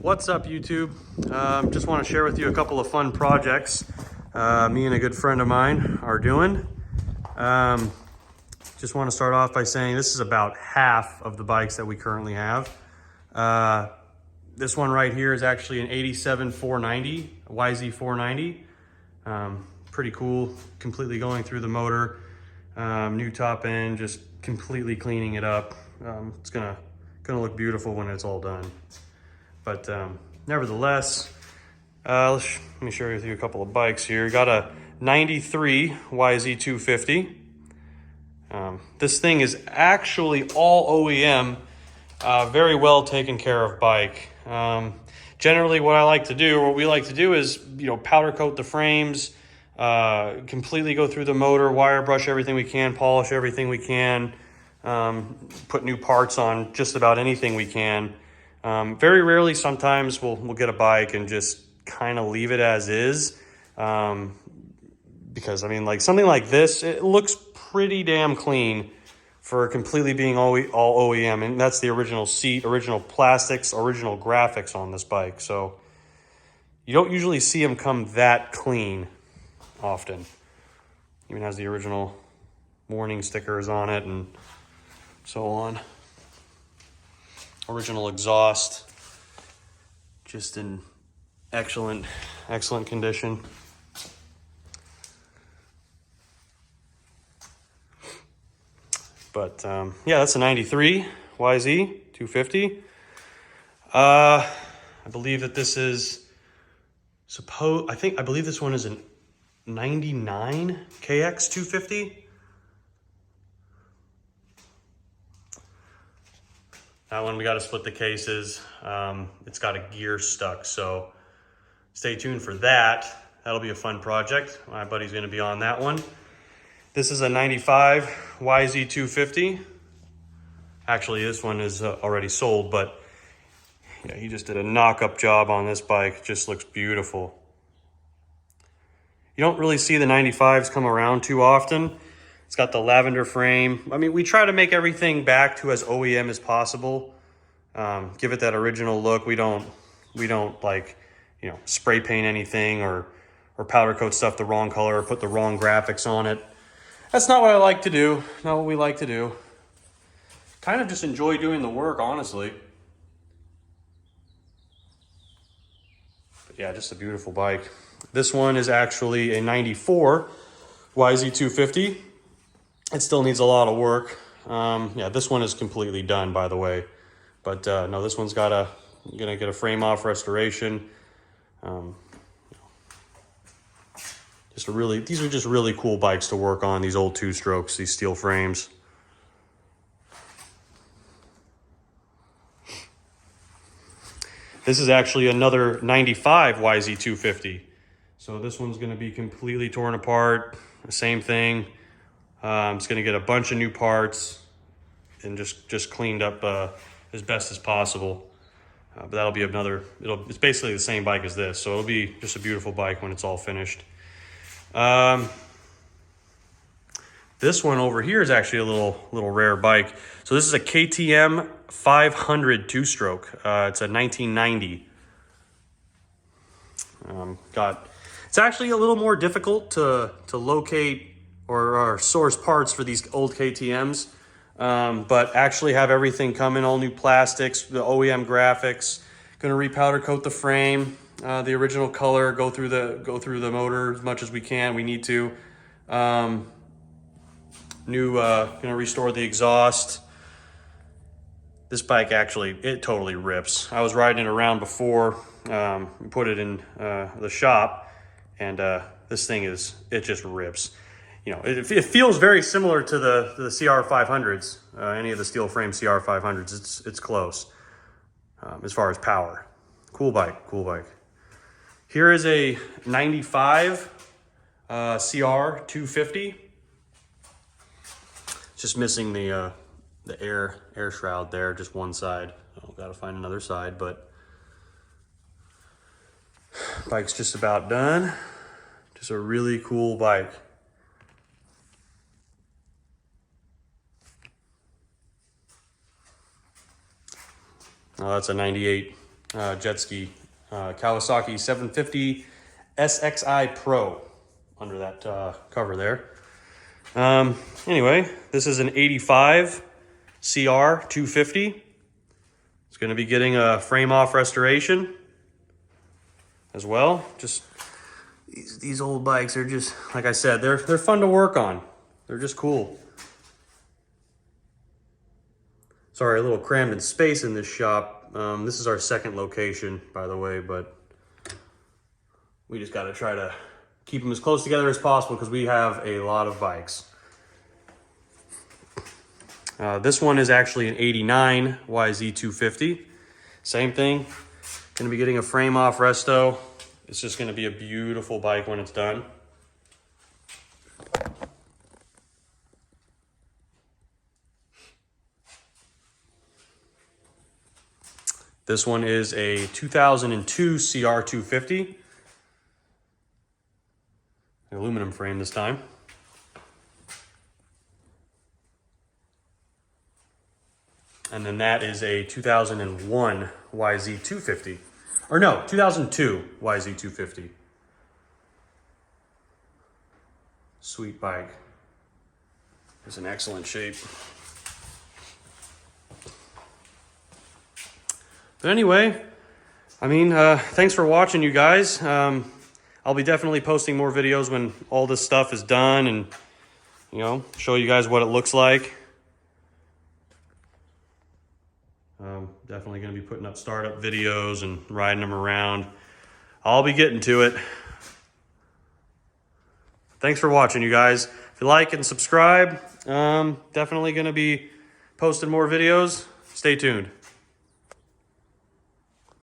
What's up, YouTube? Just want to share with you a couple of fun projects me and a good friend of mine are doing. Just want to start off by saying this is about half of the bikes that we currently have. This one right here is actually an 87 490, a YZ 490. Pretty cool, completely going through the motor. New top end, just completely cleaning it up. It's gonna look beautiful when it's all done. But nevertheless, let me share with you a couple of bikes here. Got a 93 YZ 250. This thing is actually all OEM, very well taken care of bike. Generally what we like to do is, powder coat the frames, completely go through the motor, wire brush everything we can, polish everything we can, put new parts on just about anything we can. Very rarely, sometimes we'll get a bike and just kind of leave it as is. Because I mean, like something like this, it looks pretty damn clean for completely being all OEM. And that's the original seat, original plastics, original graphics on this bike. So you don't usually see them come that clean often. Even has the original warning stickers on it and so on. Original exhaust, just in excellent condition. But yeah, that's a 93 YZ 250. I believe that this is I believe this one is a 99 KX 250. That one, we got to split the cases. It's got a gear stuck, so stay tuned for that. That'll be a fun project. My buddy's going to be on that one. This is a 95 YZ 250. Actually, this one is already sold, but yeah, he just did a knock-up job on this bike. It just looks beautiful. You don't really see the 95s come around too often. It's got the lavender frame. I mean, we try to make everything back to as OEM as possible. Give it that original look. We don't like, spray paint anything or powder coat stuff the wrong color or put the wrong graphics on it. That's not what I like to do. Not what we like to do. Kind of just enjoy doing the work, honestly. But yeah, just a beautiful bike. This one is actually a 94 YZ 250. It still needs a lot of work. Yeah, this one is completely done, by the way. But no, this one's gonna get a frame off restoration. These are just really cool bikes to work on. These old two strokes, these steel frames. This is actually another 95 YZ 250. So this one's gonna be completely torn apart. The same thing. It's going to get a bunch of new parts and just cleaned up as best as possible. But that'll be it's basically the same bike as this, so it'll be just a beautiful bike when it's all finished. This one over here is actually a little rare bike. So this is a KTM 500 two-stroke. It's a 1990. It's actually a little more difficult to locate or source parts for these old KTMs, but actually have everything come in all new plastics, the OEM graphics. Going to repowder coat the frame, the original color, go through the motor as much as we can. We need to. Going to restore the exhaust. This bike actually, it totally rips. I was riding it around before, put it in the shop, and this thing it just rips. It feels very similar to the CR500s, any of the steel frame CR500s. It's close as far as power. Cool bike. Here is a 95 CR 250. Just missing the air shroud there, just one side. Gotta find another side, but bike's just about done. Just a really cool bike. Oh, that's a 98 jet ski. Kawasaki 750 SXI Pro under that cover there. Anyway, this is an 85 CR 250. It's going to be getting a frame off restoration as well. Just these old bikes are just, like I said, they're fun to work on. They're just cool. Sorry, a little crammed in space in this shop. This is our second location, by the way, but we just got to try to keep them as close together as possible because we have a lot of bikes. This one is actually an 89 YZ250. Same thing. Going to be getting a frame off resto. It's just going to be a beautiful bike when it's done. This one is a 2002 CR250. Aluminum frame this time. And then that is a 2001 YZ250. Or no, 2002 YZ250. Sweet bike. It's in excellent shape. But anyway, I mean, thanks for watching, you guys. I'll be definitely posting more videos when all this stuff is done and, you know, show you guys what it looks like. Definitely going to be putting up startup videos and riding them around. I'll be getting to it. Thanks for watching, you guys. If you like and subscribe, definitely going to be posting more videos. Stay tuned.